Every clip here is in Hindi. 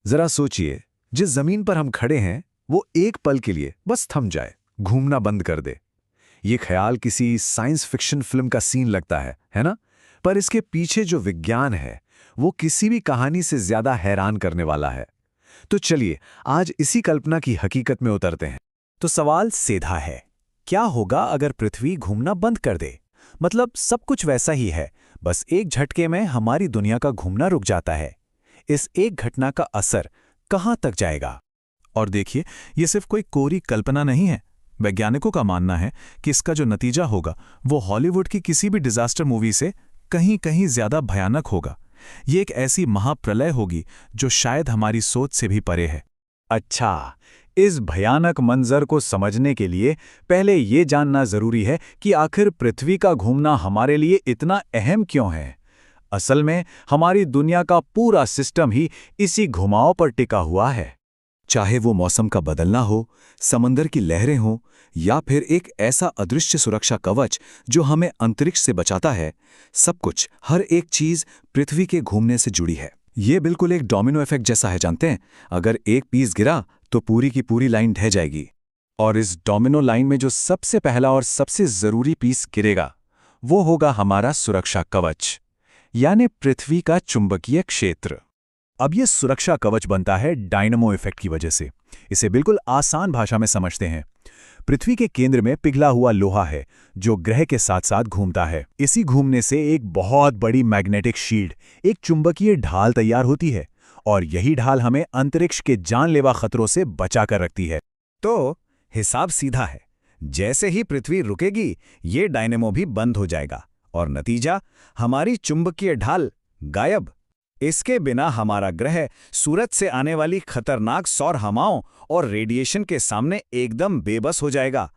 जरा सोचिए, जिस जमीन पर हम खड़े हैं वो एक पल के लिए बस थम जाए, घूमना बंद कर दे। ये ख्याल किसी साइंस फिक्शन फिल्म का सीन लगता है ना? पर इसके पीछे जो विज्ञान है वो किसी भी कहानी से ज्यादा हैरान करने वाला है। तो चलिए आज इसी कल्पना की हकीकत में उतरते हैं। तो सवाल सीधा है, क्या होगा अगर पृथ्वी घूमना बंद कर दे? मतलब सब कुछ वैसा ही है, बस एक झटके में हमारी दुनिया का घूमना रुक जाता है। इस एक घटना का असर कहां तक जाएगा? और देखिए, ये सिर्फ कोई कोरी कल्पना नहीं है। वैज्ञानिकों का मानना है कि इसका जो नतीजा होगा वो हॉलीवुड की किसी भी डिजास्टर मूवी से कहीं कहीं ज्यादा भयानक होगा। ये एक ऐसी महाप्रलय होगी जो शायद हमारी सोच से भी परे है। अच्छा, इस भयानक मंजर को समझने के लिए पहले ये जानना जरूरी है कि आखिर पृथ्वी का घूमना हमारे लिए इतना अहम क्यों है। असल में हमारी दुनिया का पूरा सिस्टम ही इसी घुमाव पर टिका हुआ है। चाहे वो मौसम का बदलना हो, समंदर की लहरें हों, या फिर एक ऐसा अदृश्य सुरक्षा कवच जो हमें अंतरिक्ष से बचाता है, सब कुछ, हर एक चीज पृथ्वी के घूमने से जुड़ी है। ये बिल्कुल एक डोमिनो इफेक्ट जैसा है, जानते हैं? अगर एक पीस गिरा तो पूरी की पूरी लाइन ढह जाएगी। और इस डोमिनो लाइन में जो सबसे पहला और सबसे जरूरी पीस गिरेगा वो होगा हमारा सुरक्षा कवच, यानी पृथ्वी का चुंबकीय क्षेत्र। अब ये सुरक्षा कवच बनता है डायनामो इफेक्ट की वजह से। इसे बिल्कुल आसान भाषा में समझते हैं। पृथ्वी के केंद्र में पिघला हुआ लोहा है जो ग्रह के साथ साथ घूमता है। इसी घूमने से एक बहुत बड़ी मैग्नेटिक शील्ड, एक चुंबकीय ढाल तैयार होती है, और यही ढाल हमें अंतरिक्ष के जानलेवा खतरों से बचा कर रखती है। तो हिसाब सीधा है, जैसे ही पृथ्वी रुकेगी ये डायनेमो भी बंद हो जाएगा और नतीजा, हमारी चुंबकीय ढाल गायब। इसके बिना हमारा ग्रह सूरज से आने वाली खतरनाक सौर हवाओं और रेडिएशन के सामने एकदम बेबस हो जाएगा।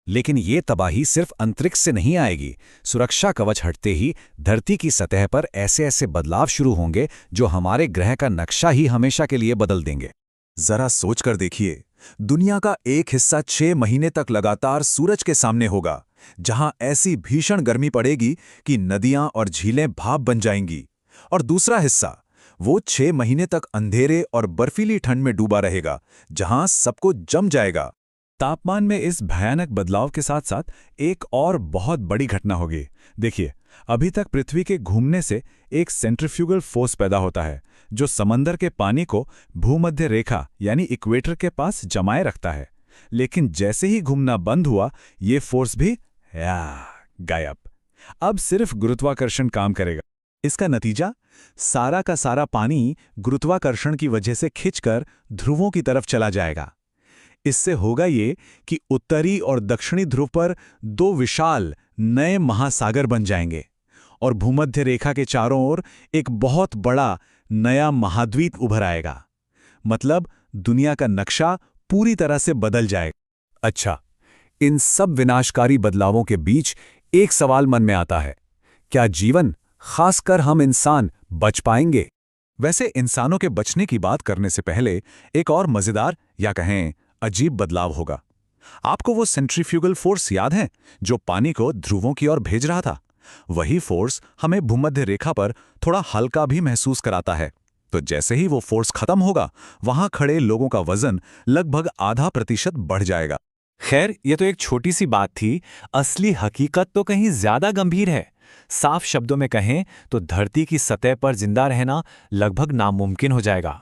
लेकिन ये तबाही सिर्फ अंतरिक्ष से नहीं आएगी। सुरक्षा कवच हटते ही धरती की सतह पर ऐसे ऐसे बदलाव शुरू होंगे जो हमारे ग्रह का नक्शा ही हमेशा के लिए बदल देंगे। जरा सोच कर देखिए, दुनिया का एक हिस्सा 6 महीने तक लगातार सूरज के सामने होगा, जहां ऐसी भीषण गर्मी पड़ेगी कि नदियां और झीलें भाप बन जाएंगी। और दूसरा हिस्सा, वो 6 महीने तक अंधेरे और बर्फीली ठंड में डूबा रहेगा, जहां सबको जम जाएगा। तापमान में इस भयानक बदलाव के साथ साथ एक और बहुत बड़ी घटना होगी। देखिए, अभी तक पृथ्वी के घूमने से एक सेंट्रीफ्यूगल फोर्स पैदा होता है जो समंदर के पानी को भूमध्य रेखा यानी इक्वेटर के पास जमाए रखता है। लेकिन जैसे ही घूमना बंद हुआ, ये फोर्स भी गायब। अब सिर्फ गुरुत्वाकर्षण काम करेगा। इसका नतीजा, सारा का सारा पानी गुरुत्वाकर्षण की वजह से खिंचकर ध्रुवों की तरफ चला जाएगा। इससे होगा ये कि उत्तरी और दक्षिणी ध्रुव पर 2 विशाल नए महासागर बन जाएंगे और भूमध्य रेखा के चारों ओर एक बहुत बड़ा नया महाद्वीप उभर आएगा। मतलब दुनिया का नक्शा पूरी तरह से बदल जाएगा। अच्छा, इन सब विनाशकारी बदलावों के बीच एक सवाल मन में आता है, क्या जीवन, खासकर हम इंसान, बच पाएंगे? वैसे इंसानों के बचने की बात करने से पहले एक और मजेदार या कहें अजीब बदलाव होगा। आपको वो सेंट्रीफ्यूगल फोर्स याद है जो पानी को ध्रुवों की ओर भेज रहा था? वही फोर्स हमें भूमध्य रेखा पर थोड़ा हल्का भी महसूस कराता है। तो जैसे ही वो फोर्स खत्म होगा, वहां खड़े लोगों का वजन लगभग आधा% बढ़ जाएगा। खैर, ये तो एक छोटी सी बात थी। असली हकीकत तो कहीं ज्यादा गंभीर है। साफ शब्दों में कहें तो धरती की सतह पर जिंदा रहना लगभग नामुमकिन हो जाएगा।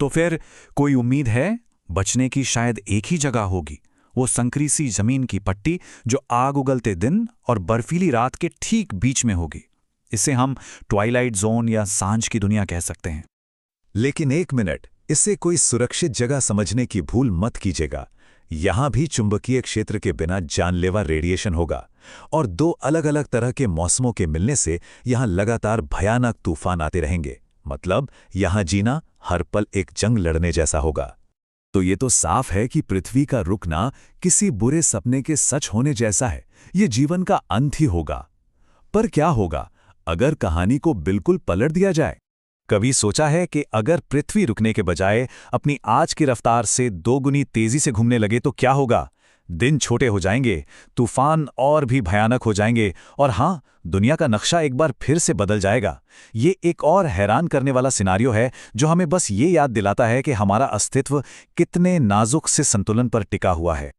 तो फिर कोई उम्मीद है? बचने की शायद एक ही जगह होगी, वो संकरी सी जमीन की पट्टी जो आग उगलते दिन और बर्फीली रात के ठीक बीच में होगी। इसे हम ट्वाइलाइट जोन या सांझ की दुनिया कह सकते हैं। लेकिन एक मिनट, इसे कोई सुरक्षित जगह समझने की भूल मत कीजिएगा। यहां भी चुंबकीय क्षेत्र के बिना जानलेवा रेडिएशन होगा और 2 अलग अलग तरह के मौसमों के मिलने से यहां लगातार भयानक तूफान आते रहेंगे। मतलब यहां जीना हर पल एक जंग लड़ने जैसा होगा। तो ये तो साफ है कि पृथ्वी का रुकना किसी बुरे सपने के सच होने जैसा है। ये जीवन का अंत ही होगा। पर क्या होगा अगर कहानी को बिल्कुल पलट दिया जाए? कभी सोचा है कि अगर पृथ्वी रुकने के बजाय अपनी आज की रफ्तार से 2 गुनी तेजी से घूमने लगे तो क्या होगा? दिन छोटे हो जाएंगे, तूफान और भी भयानक हो जाएंगे, और हाँ, दुनिया का नक्शा एक बार फिर से बदल जाएगा। ये एक और हैरान करने वाला सिनारियो है जो हमें बस ये याद दिलाता है कि हमारा अस्तित्व कितने नाजुक से संतुलन पर टिका हुआ है।